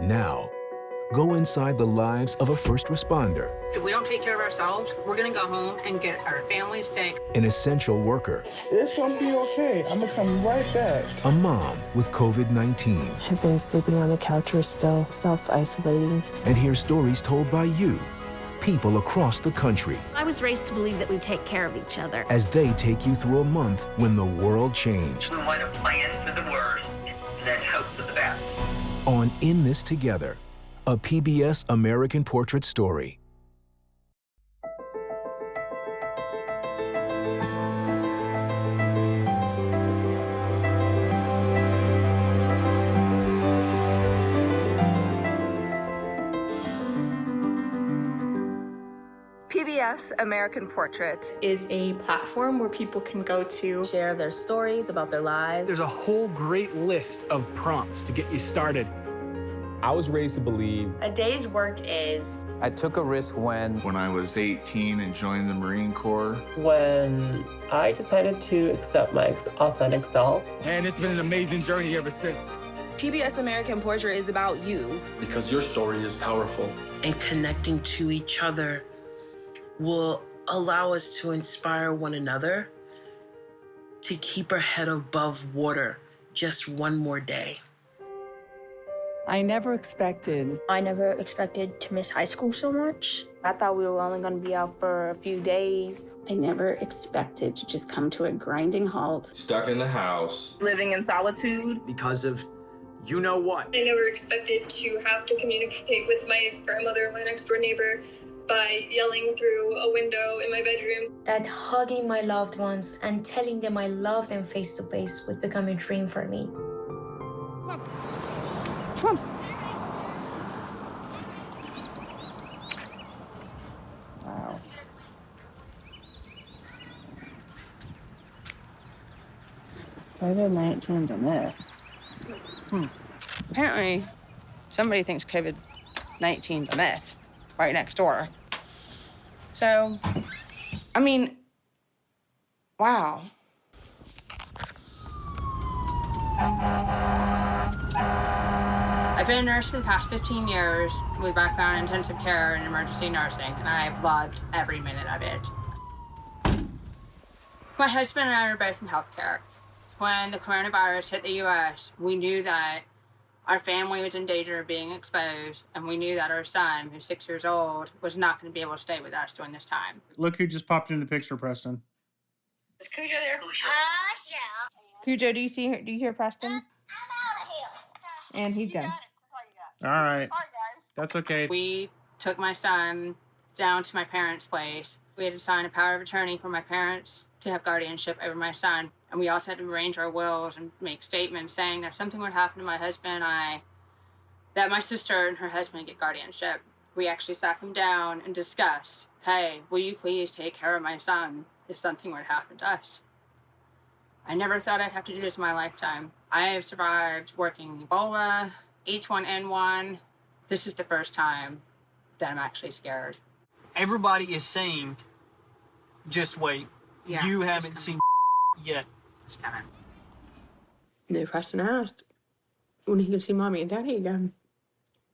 Now, go inside the lives of a first responder, If we don't take care of ourselves, we're gonna go home and get our families sick. an essential worker, It's gonna be okay. I'm gonna come right back. a mom with COVID-19, I've been sleeping on the couch or still self-isolating. and hear stories told by you, people across the country, I was raised to believe that we take care of each other. as they take you through a month when the world changed. We want to plan for the worst and then hope for the best. On In This Together, a PBS American Portrait story. PBS American Portrait is a platform where people can go to Share their stories about their lives. There's a whole great list of prompts to get you started. I was raised to believe a day's work is. I took a risk when I was 18 and joined the Marine Corps. When I decided to accept my authentic self. And it's been an amazing journey ever since. PBS American Portrait is about you. Because your story is powerful. And connecting to each other will allow us to inspire one another to keep our head above water just one more day. I never expected to miss high school so much. I thought we were only going to be out for a few days. I never expected to just come to a grinding halt. Stuck in the house. Living in solitude. Because of you know what. I never expected to have to communicate with my grandmother, my next door neighbor, by yelling through a window in my bedroom. That hugging my loved ones and telling them I love them face to face would become a dream for me. Come on. Wow. COVID-19's a myth. Apparently, somebody thinks COVID-19's a myth right next door. So, I mean, wow. I've been a nurse for the past 15 years with background in intensive care and emergency nursing, and I've loved every minute of it. My husband and I are both in healthcare. When the coronavirus hit the U.S., we knew that our family was in danger of being exposed, and we knew that our son, who's 6 years old, was not going to be able to stay with us during this time. Look who just popped into the picture, Preston. Is Cujo there? Yeah. Cujo, do you hear Preston? I'm out of here. And he's gone. All right. Sorry, guys. That's okay. We took my son down to my parents' place. We had to sign a power of attorney for my parents to have guardianship over my son. And we also had to arrange our wills and make statements saying that something would happen to my husband and I, that my sister and her husband get guardianship. We actually sat them down and discussed, hey, will you please take care of my son if something were to happen to us? I never thought I'd have to do this in my lifetime. I have survived working Ebola, H1N1. This is the first time that I'm actually scared. Everybody is saying, just wait. Yeah, you haven't seen yet. It's coming. Then Preston asked when he could see mommy and daddy again.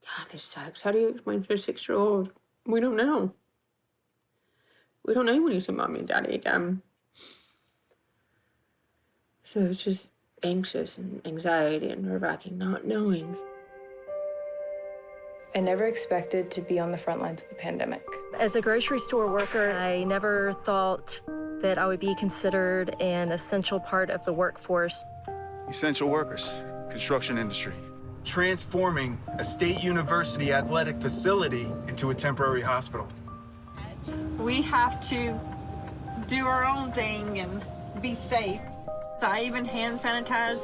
God, this sucks. How do you explain to a 6-year-old? We don't know. We don't know when you see mommy and daddy again. So it's just anxious and anxiety and nerve-wracking, not knowing. I never expected to be on the front lines of the pandemic. As a grocery store worker, I never thought that I would be considered an essential part of the workforce. Essential workers, construction industry. Transforming a state university athletic facility into a temporary hospital. We have to do our own thing and be safe. So I even hand sanitize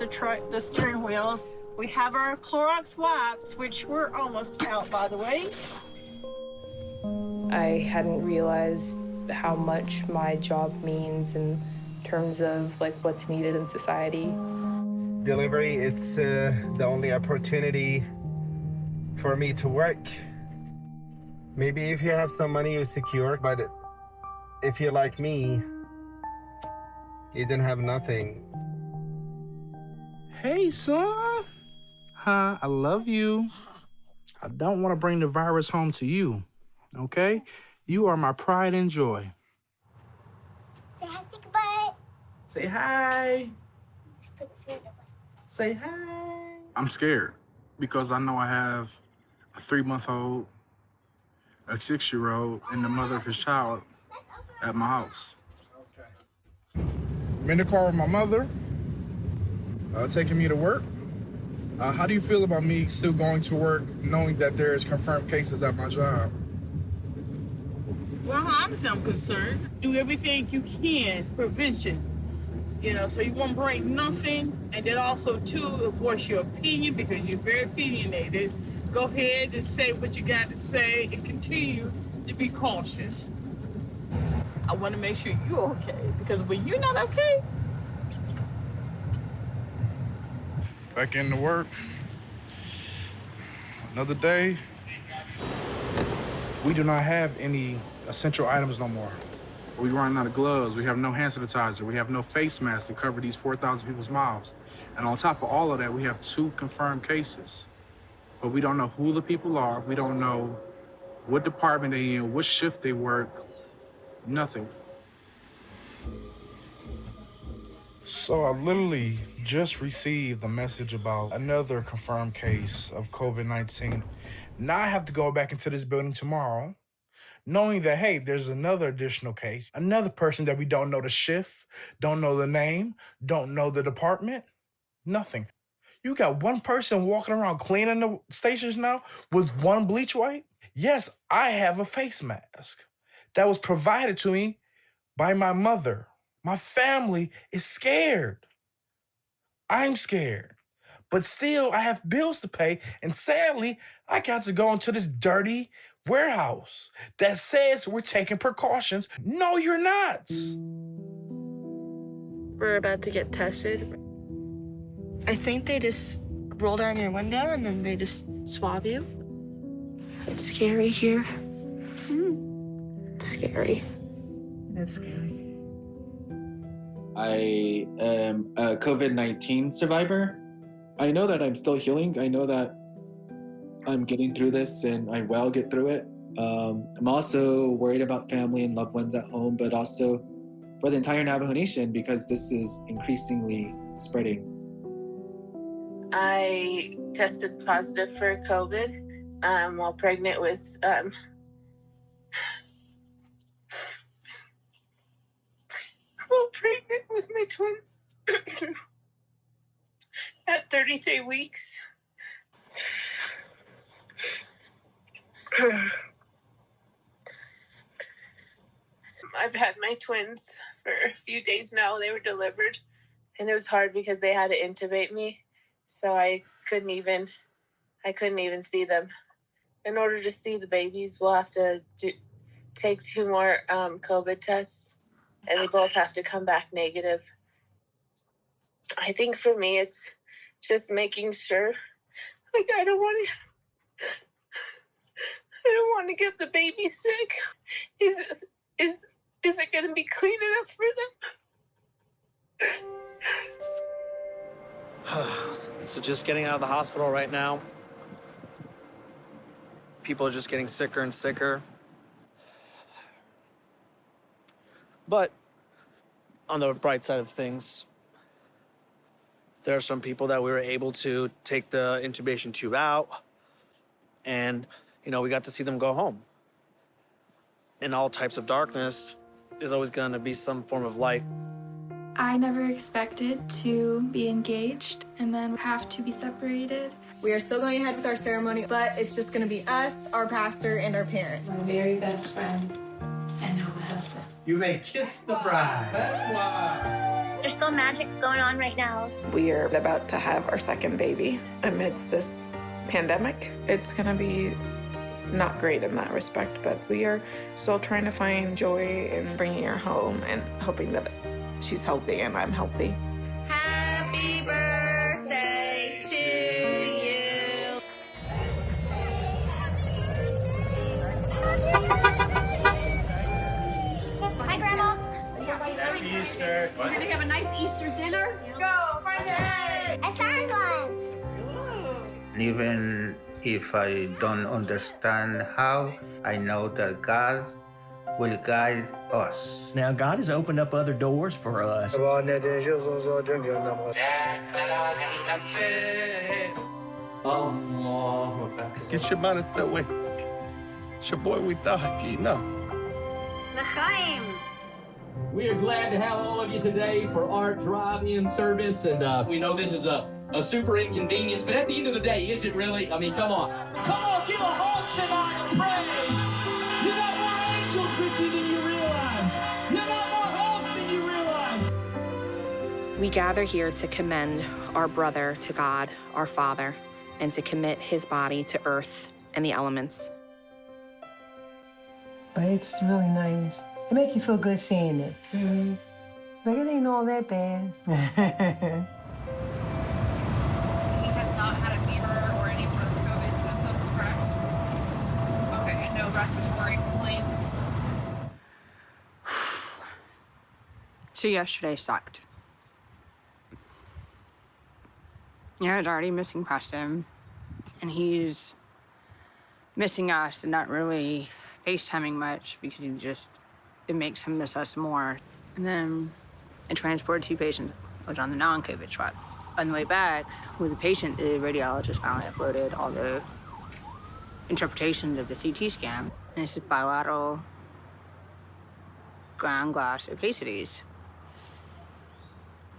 the steering wheels. We have our Clorox wipes, which we're almost out, by the way. I hadn't realized how much my job means in terms of like what's needed in society. Delivery, it's the only opportunity for me to work. Maybe if you have some money, you're secure, but if you're like me, you didn't have nothing. Hey, son. Huh, I love you. I don't want to bring the virus home to you, okay? You are my pride and joy. Say hi, stick a butt. Say hi. Just put it in the butt. Say hi. I'm scared because I know I have a 3-month-old, a 6-year-old, and the mother of his child at my house. I'm in the car with my mother, taking me to work. How do you feel about me still going to work knowing that there is confirmed cases at my job? Well, honestly, I'm concerned. Do everything you can, prevention. So you won't break nothing. And then also, too, voice your opinion because you're very opinionated. Go ahead and say what you got to say and continue to be cautious. I want to make sure you're okay because when you're not okay. Back into work. Another day. We do not have any essential items no more. We running out of gloves. We have no hand sanitizer. We have no face masks to cover these 4,000 people's mouths. And on top of all of that, we have 2 confirmed cases. But we don't know who the people are. We don't know what department they're in, what shift they work, nothing. So I literally just received a message about another confirmed case of COVID-19. Now I have to go back into this building tomorrow, knowing that, hey, there's another additional case, another person that we don't know the shift, don't know the name, don't know the department, nothing. You got one person walking around cleaning the stations now with one bleach wipe? Yes, I have a face mask that was provided to me by my mother. My family is scared. I'm scared. But still, I have bills to pay, and sadly, I got to go into this dirty warehouse that says we're taking precautions. No, you're not. We're about to get tested. I think they just roll down your window and then they just swab you. It's scary here. It's scary. It's scary. I am a COVID-19 survivor. I know that I'm still healing. I know that I'm getting through this and I will get through it. I'm also worried about family and loved ones at home, but also for the entire Navajo Nation because this is increasingly spreading. I tested positive for COVID while pregnant with my twins at 33 weeks. I've had my twins for a few days now. They were delivered, and it was hard because they had to intubate me, so I couldn't even see them. In order to see the babies, we'll have to take 2 more COVID tests, and they both have to come back negative. I think for me, it's just making sure, I don't want to get the baby sick. Is it going to be clean enough for them? So just getting out of the hospital right now. People are just getting sicker and sicker. But on the bright side of things, there are some people that we were able to take the intubation tube out and, we got to see them go home. In all types of darkness, there's always going to be some form of light. I never expected to be engaged and then have to be separated. We are still going ahead with our ceremony, but it's just going to be us, our pastor, and our parents. My very best friend and now my husband. You may kiss the bride. There's still magic going on right now. We are about to have our second baby amidst this pandemic. It's going to be not great in that respect, but we are still trying to find joy in bringing her home and hoping that she's healthy and I'm healthy. Happy birthday to you. Hi, Grandma. Happy Easter. We're gonna have a nice Easter dinner. Go, find the egg. I found one. And even if I don't understand how, I know that God will guide us. Now, God has opened up other doors for us. Get your money that way. It's your boy we thought, you know. L'chaim. We are glad to have all of you today for our drive-in service, and we know this is a super inconvenience, but at the end of the day, is it really? I mean, come on. Come on, give a hug tonight of praise. You got more angels with you than you realize. You got more hope than you realize. We gather here to commend our brother to God, our Father, and to commit his body to earth and the elements. But it's really nice. It makes you feel good seeing it. Mm-hmm. Like, it ain't all that bad. He has not had a fever or any sort of COVID symptoms, correct? Okay, and no respiratory complaints? So yesterday sucked. Yeah, I was already missing Preston, and he's missing us and not really FaceTiming much because it makes him miss us more. And then I transported 2 patients. I was on the non-COVID truck. On the way back with the patient, the radiologist finally uploaded all the interpretations of the CT scan. And it's bilateral ground glass opacities,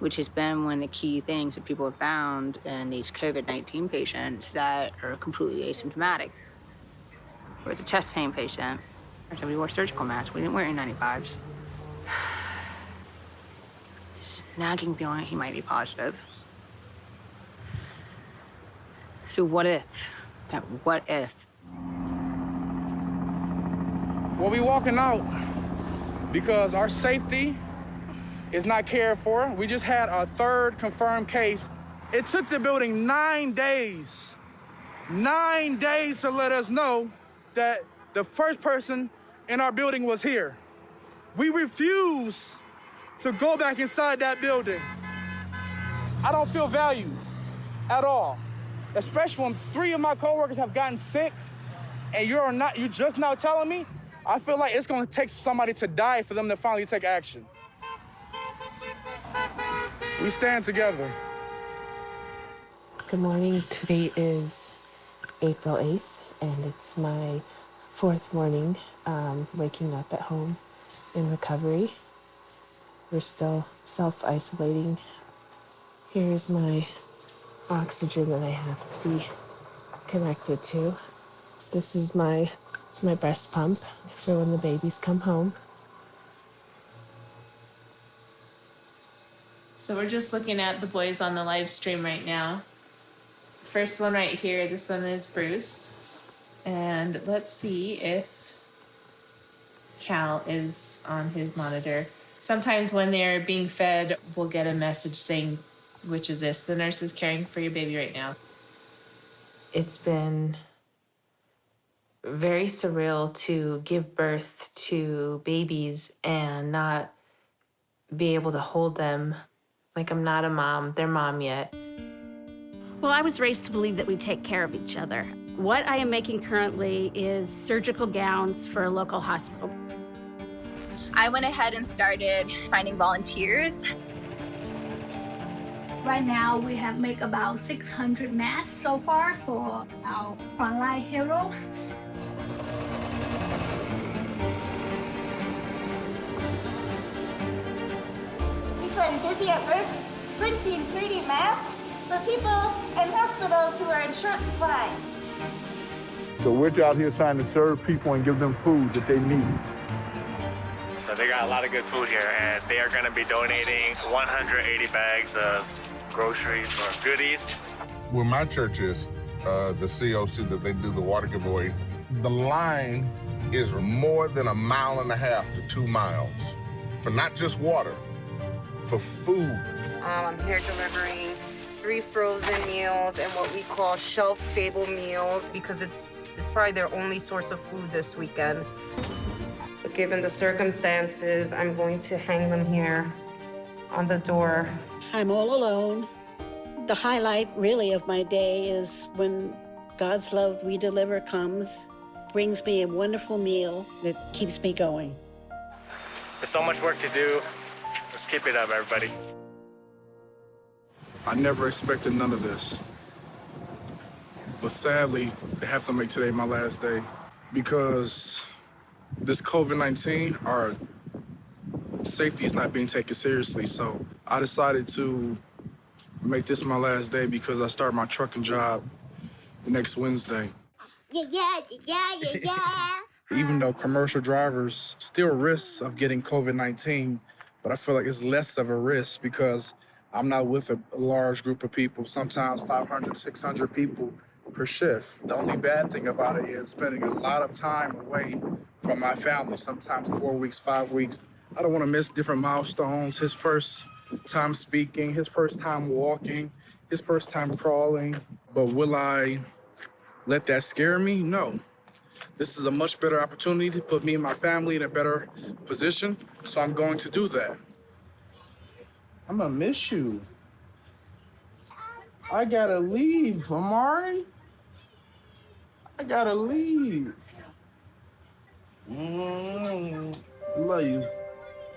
which has been one of the key things that people have found in these COVID-19 patients that are completely asymptomatic. Or it's a chest pain patient, or somebody wore surgical masks. We didn't wear N95s. This nagging feeling he might be positive. So what if? That what if? We'll be walking out because our safety is not cared for. We just had our 3rd confirmed case. It took the building 9 days. 9 days to let us know that the first person in our building was here. We refuse to go back inside that building. I don't feel valued at all, especially when 3 of my coworkers have gotten sick and you're just now telling me. I feel like it's gonna take somebody to die for them to finally take action. We stand together. Good morning. Today is April 8th, and it's my 4th morning waking up at home in recovery. We're still self-isolating. Here's my oxygen that I have to be connected to. This is it's my breast pump for when the babies come home. So we're just looking at the boys on the live stream right now. First one right here, this one is Bruce. And let's see if Cal is on his monitor. Sometimes when they're being fed, we'll get a message saying, which is this? The nurse is caring for your baby right now. It's been very surreal to give birth to babies and not be able to hold them. Like, I'm not a mom, their mom yet. Well, I was raised to believe that we take care of each other. What I am making currently is surgical gowns for a local hospital. I went ahead and started finding volunteers. Right now, we have made about 600 masks so far for our Frontline heroes. We've been busy at work printing 3D masks for people and hospitals who are in short supply. So we're out here trying to serve people and give them food that they need. So they got a lot of good food here, and they are going to be donating 180 bags of groceries or goodies. Where my church is, the COC that they do the water giveaway, the line is more than 1.5 miles to 2 miles for not just water, for food. I'm here delivering 3 frozen meals and what we call shelf-stable meals because it's probably their only source of food this weekend. But given the circumstances, I'm going to hang them here on the door. I'm all alone. The highlight really of my day is when God's love we deliver comes, brings me a wonderful meal that keeps me going. There's so much work to do. Let's keep it up, everybody. I never expected none of this. But sadly, I have to make today my last day because this COVID-19, our safety is not being taken seriously. So I decided to make this my last day because I start my trucking job next Wednesday. Yeah. Even though commercial drivers still risks of getting COVID-19, but I feel like it's less of a risk because I'm not with a large group of people, sometimes 500, 600 people per shift. The only bad thing about it is spending a lot of time away from my family, sometimes 4 weeks, 5 weeks. I don't want to miss different milestones. His first time speaking, his first time walking, his first time crawling. But will I let that scare me? No. This is a much better opportunity to put me and my family in a better position, so I'm going to do that. I'm gonna miss you. I gotta leave, Amari. I gotta leave. Love you.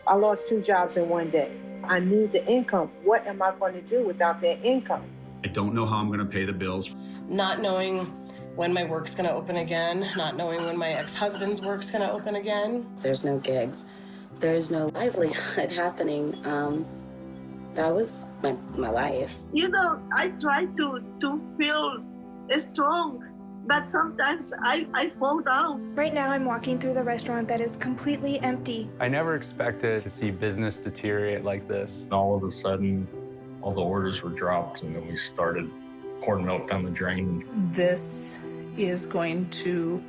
I lost 2 jobs in one day. I need the income. What am I going to do without that income? I don't know how I'm going to pay the bills. Not knowing when my work's going to open again, not knowing when my ex-husband's work's going to open again. There's no gigs. There's no livelihood happening. That was my life. You know, I try to feel strong, but sometimes I fall down. Right now, I'm walking through the restaurant that is completely empty. I never expected to see business deteriorate like this. All of a sudden, all the orders were dropped, and then we started pouring milk down the drain. This is going to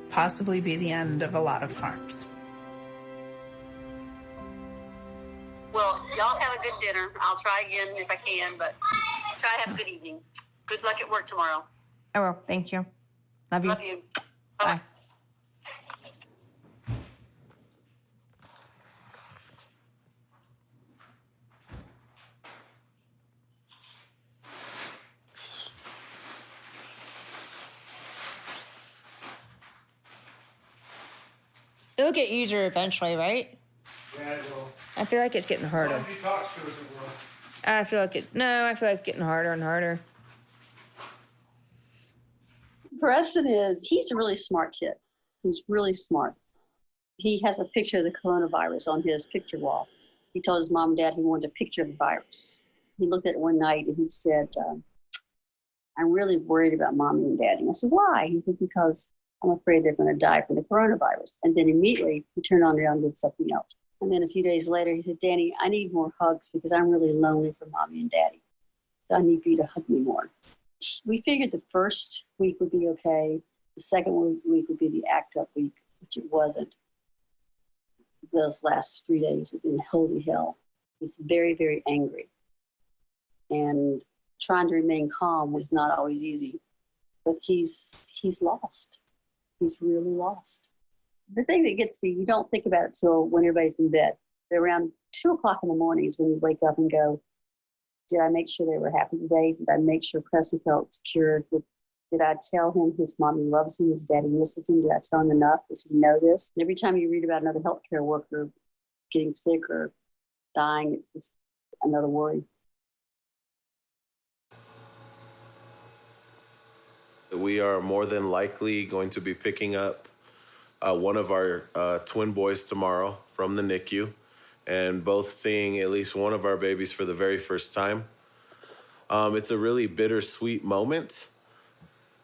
possibly be the end of a lot of farms. Well, y'all have a good dinner. I'll try again if I can, but try to have a good evening. Good luck at work tomorrow. I will. Thank you. Love you. Love you. Bye. It'll get easier eventually, right? Yeah, it will. I feel like it's getting harder. As he talks to us, it will. I feel like it's getting harder and harder. Preston he's a really smart kid. He's really smart. He has a picture of the coronavirus on his picture wall. He told his mom and dad he wanted a picture of the virus. He looked at it one night and he said, I'm really worried about mommy and daddy. I said, why? He said, because I'm afraid they're going to die from the coronavirus. And then immediately he turned on around and did something else. And then a few days later, he said, Danny, I need more hugs because I'm really lonely for mommy and daddy. So I need for you to hug me more. We figured the first week would be okay. The second week would be the act up week, which it wasn't. Those last 3 days have been holy hell. He's very, very angry. And trying to remain calm was not always easy. But he's lost. He's really lost. The thing that gets me, you don't think about it till when everybody's in bed. Around 2 o'clock in the morning is when you wake up and go, did I make sure they were happy today? Did I make sure Preston felt secure? Did I tell him his mommy loves him, his daddy misses him? Did I tell him enough? Does he know this? And every time you read about another healthcare worker getting sick or dying, it's just another worry. We are more than likely going to be picking up one of our twin boys tomorrow from the NICU, and both seeing at least one of our babies for the very first time. It's a really bittersweet moment.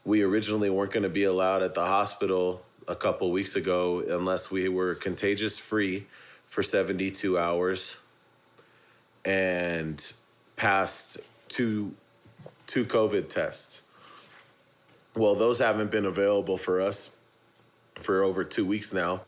We originally weren't going to be allowed at the hospital a couple weeks ago unless we were contagious-free for 72 hours and passed two COVID tests. Well, those haven't been available for us for over 2 weeks now.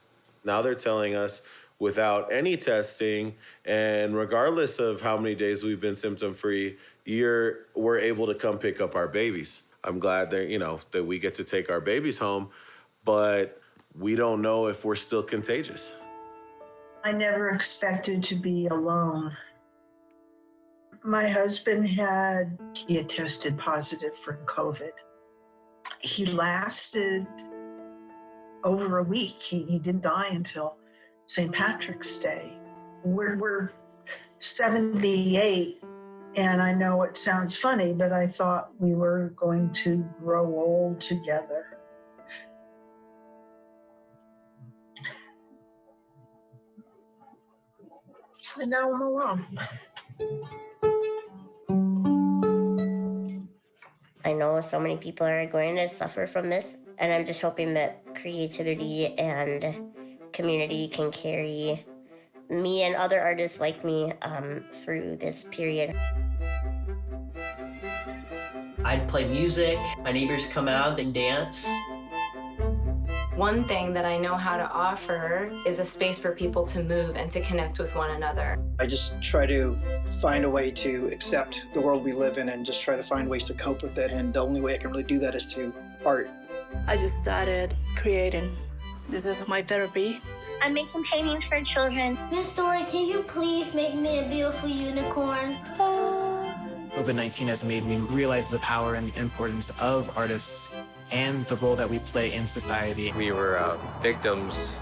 Now they're telling us without any testing and regardless of how many days we've been symptom-free, we're able to come pick up our babies. I'm glad that we get to take our babies home, but we don't know if we're still contagious. I never expected to be alone. My husband had tested positive for COVID. He lasted over a week. He didn't die until St. Patrick's Day. We're 78, and I know it sounds funny, but I thought we were going to grow old together. And now I'm alone. I know so many people are going to suffer from this, and I'm just hoping that creativity and community can carry me and other artists like me through this period. I'd play music, my neighbors come out and dance. One thing that I know how to offer is a space for people to move and to connect with one another. I just try to find a way to accept the world we live in and just try to find ways to cope with it. And the only way I can really do that is through art. I just started creating. This is my therapy. I'm making paintings for children. Miss Dory, can you please make me a beautiful unicorn? COVID-19 has made me realize the power and the importance of artists and the role that we play in society. We were victims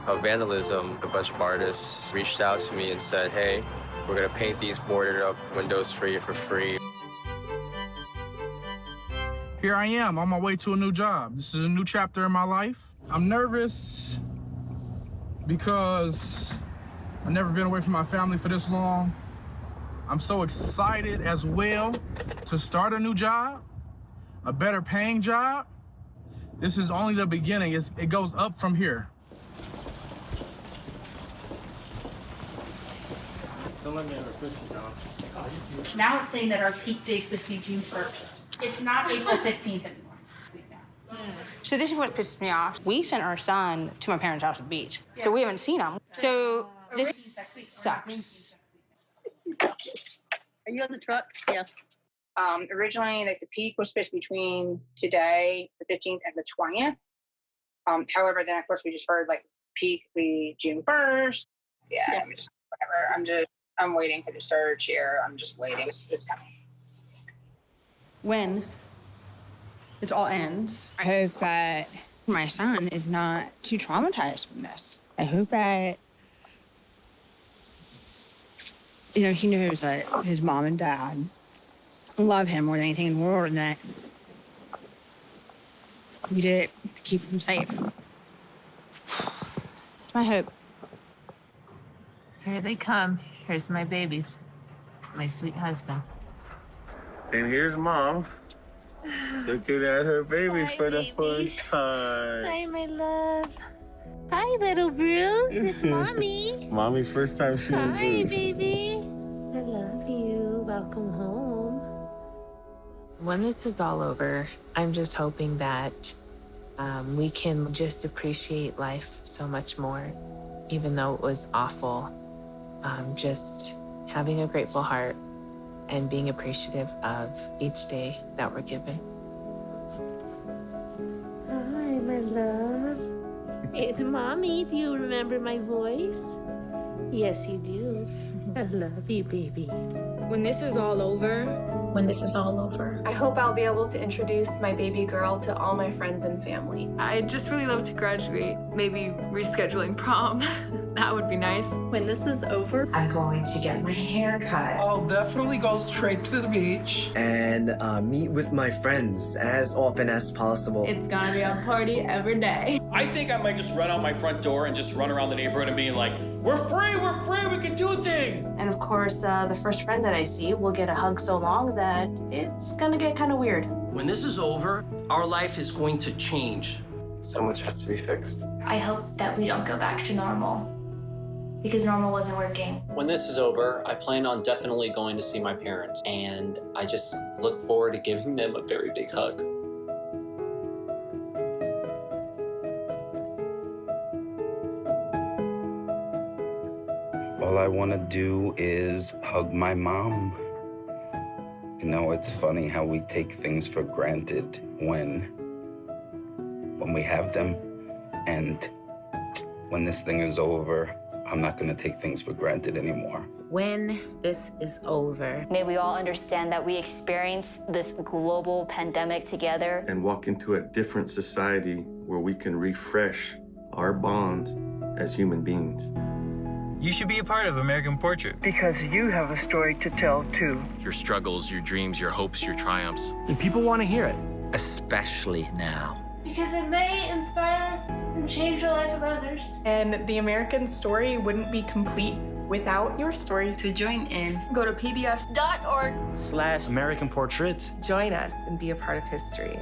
of vandalism. A bunch of artists reached out to me and said, hey, we're gonna paint these boarded up windows for you for free. Here I am on my way to a new job. This is a new chapter in my life. I'm nervous because I've never been away from my family for this long. I'm so excited as well to start a new job, a better paying job. This is only the beginning. It goes up from here. Now it's saying that our peak day is supposed to be June 1st. It's not April 15th anymore. So this is what pisses me off. We sent our son to my parents' house at the beach, so we haven't seen him. So this sucks. Are you on the truck? Yeah. Originally, like the peak was supposed to be between today, the 15th, and the 20th. However, then of course we just heard like the peak be June 1st. Yeah. I'm just whatever. I'm waiting for the surge here. I'm just waiting. It's coming. When it all ends, I hope that my son is not too traumatized from this. I hope that, he knows that his mom and dad love him more than anything in the world, and that we did it to keep him safe. It's my hope. Here they come. Here's my babies. My sweet husband. And here's Mom looking at her babies for the first time. Hi, my love. Hi, little Bruce. It's Mommy. Mommy's first time seeing Hi, Bruce. baby. I love you. Welcome home. When this is all over, I'm just hoping that we can just appreciate life so much more, even though it was awful. Just having a grateful heart and being appreciative of each day that we're given. Hi, my love. It's Mommy. Do you remember my voice? Yes, you do. I love you, baby. When this is all over, I hope I'll be able to introduce my baby girl to all my friends and family. I'd just really love to graduate. Maybe rescheduling prom. That would be nice. When this is over, I'm going to get my hair cut. I'll definitely go straight to the beach. And meet with my friends as often as possible. it's gonna be a party every day. I think I might just run out my front door and just run around the neighborhood and being like, we're free, we can do things. And of course, the first friend that I see will get a hug so long that it's gonna get kind of weird. When this is over, our life is going to change. So much has to be fixed. I hope that we don't go back to normal, because normal wasn't working. When this is over, I plan on definitely going to see my parents, and I just look forward to giving them a very big hug. All I want to do is hug my mom. It's funny how we take things for granted when we have them. And when this thing is over, I'm not going to take things for granted anymore. When this is over, may we all understand that we experience this global pandemic together and walk into a different society where we can refresh our bonds as human beings. You should be a part of American Portrait. Because you have a story to tell, too. Your struggles, your dreams, your hopes, your triumphs. And people want to hear it. Especially now. Because it may inspire and change the life of others. And the American story wouldn't be complete without your story. To join in, go to pbs.org/American Portrait. Join us and be a part of history.